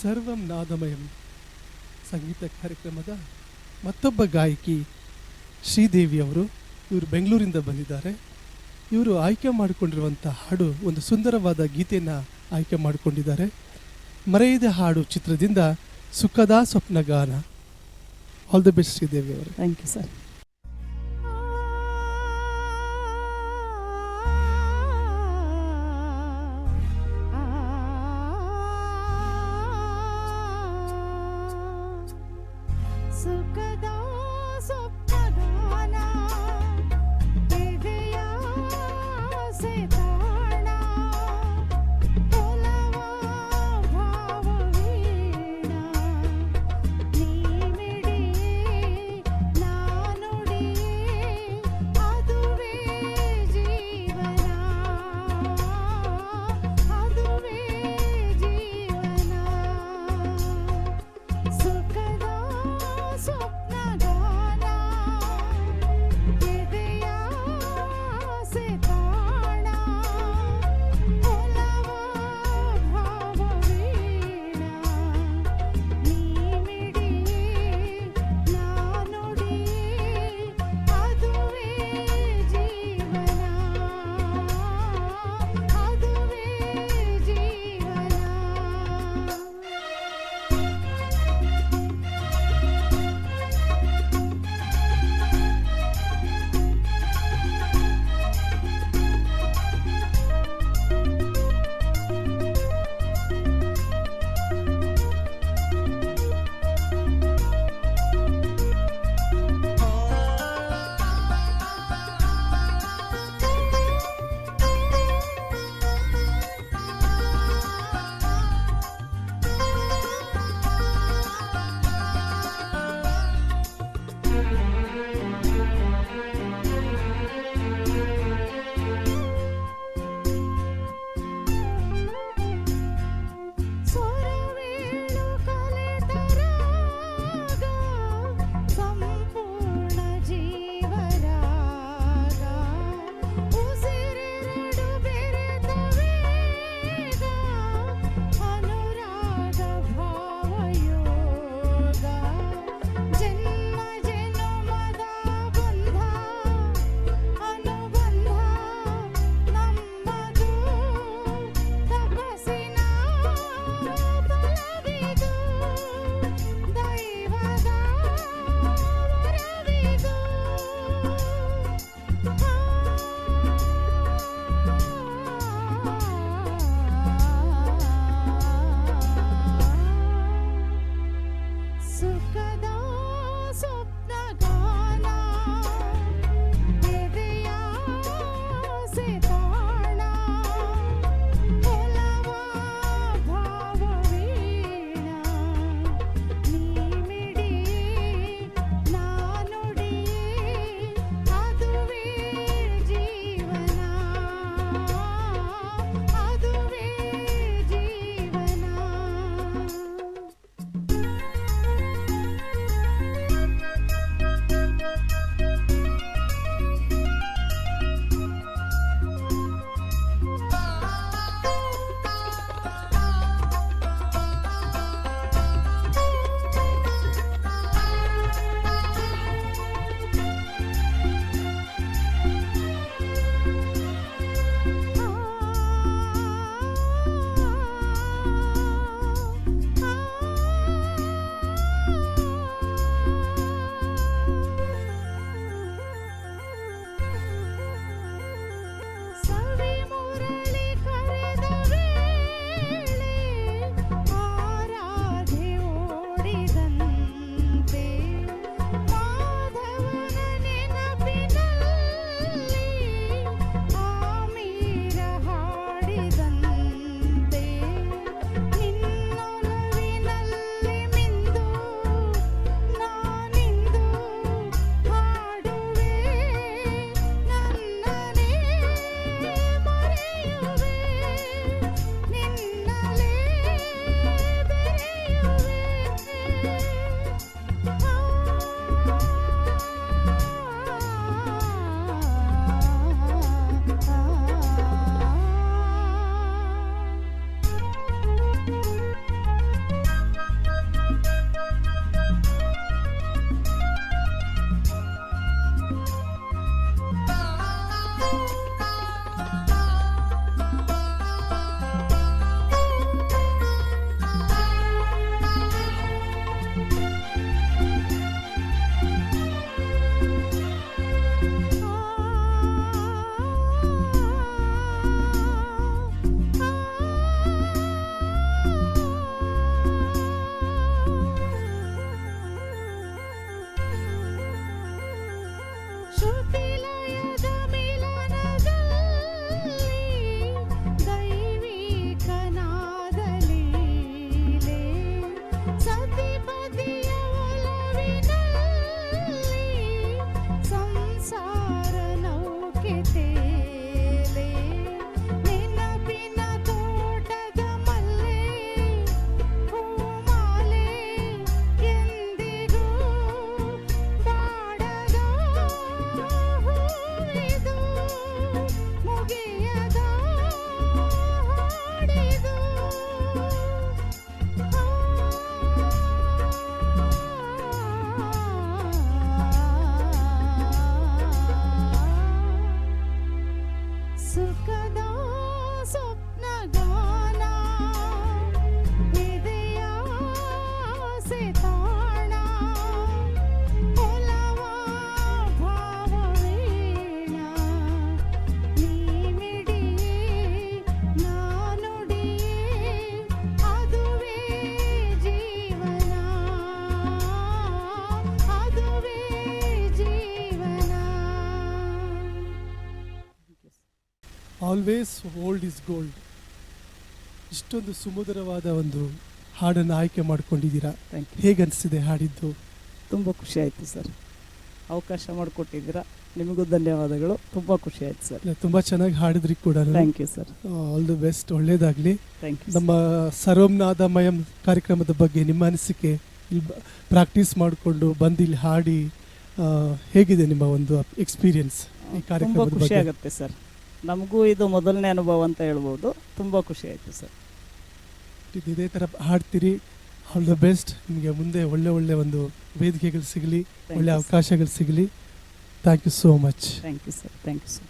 ಸರ್ವಂ ನಾದಮಯಂ ಸಂಗೀತ ಕಾರ್ಯಕ್ರಮದ ಮತ್ತೊಬ್ಬ ಗಾಯಕಿ ಶ್ರೀದೇವಿ ಅವರು. ಇವರು ಬೆಂಗಳೂರಿಂದ ಬಂದಿದ್ದಾರೆ. ಇವರು ಆಯ್ಕೆ ಮಾಡಿಕೊಂಡಿರುವಂಥ ಹಾಡು ಒಂದು ಸುಂದರವಾದ ಗೀತೆಯನ್ನು ಆಯ್ಕೆ ಮಾಡಿಕೊಂಡಿದ್ದಾರೆ. ಮರೆಯದ ಹಾಡು ಚಿತ್ರದಿಂದ Sukhada Swapnagana. All the best Sridevi ಅವರು. Thank you sir. Swapna always old is gold. ಇಷ್ಟೊಂದು ಸುಮಧುರವಾದ ಒಂದು ಹಾಡನ್ನು ಆಯ್ಕೆ ಮಾಡ್ಕೊಂಡಿದ್ದೀರಾ. Thank you. ಹೇಗೆ ಅನಿಸಿದೆ ಹಾಡಿದ್ದು? ತುಂಬ ಖುಷಿ ಆಯಿತು ಸರ್, ಅವಕಾಶ ಮಾಡಿಕೊಟ್ಟಿದ್ದೀರಾ, ನಿಮಗೂ ಧನ್ಯವಾದಗಳು. ತುಂಬ ಖುಷಿ ಆಯಿತು ಸರ್. ತುಂಬ ಚೆನ್ನಾಗಿ ಹಾಡಿದ್ರಿ ಕೂಡ. Thank you sir. All the best, ಒಳ್ಳೇದಾಗಲಿ. Thank you. ನಮ್ಮ ಸರ್ವನಾದಮಯಂ ಕಾರ್ಯಕ್ರಮದ ಬಗ್ಗೆ ನಿಮ್ಮ ಅನಿಸಿಕೆ, ಇಲ್ಲಿ ಪ್ರಾಕ್ಟೀಸ್ ಮಾಡಿಕೊಂಡು ಬಂದು ಇಲ್ಲಿ ಹಾಡಿ ಹೇಗಿದೆ ನಿಮ್ಮ ಒಂದು ಎಕ್ಸ್ಪೀರಿಯನ್ಸ್ ಈ ತುಂಬ ಕಾರ್ಯಕ್ರಮದ ಖುಷಿ ಬಗ್ಗೆ? ಆಗುತ್ತೆ ಸರ್, ನಮಗೂ ಇದು ಮೊದಲನೇ ಅನುಭವ ಅಂತ ಹೇಳ್ಬೋದು. ತುಂಬ ಖುಷಿ ಆಯಿತು ಸರ್. ಇದೇ ಥರ ಹಾಡ್ತೀರಿ. All the best. ನಿಮಗೆ ಮುಂದೆ ಒಳ್ಳೆ ಒಳ್ಳೆ ಒಂದು ವೇದಿಕೆಗಳು ಸಿಗಲಿ, ಒಳ್ಳೆ ಅವಕಾಶಗಳು ಸಿಗಲಿ. Thank you so much. Thank you sir. Thank you sir.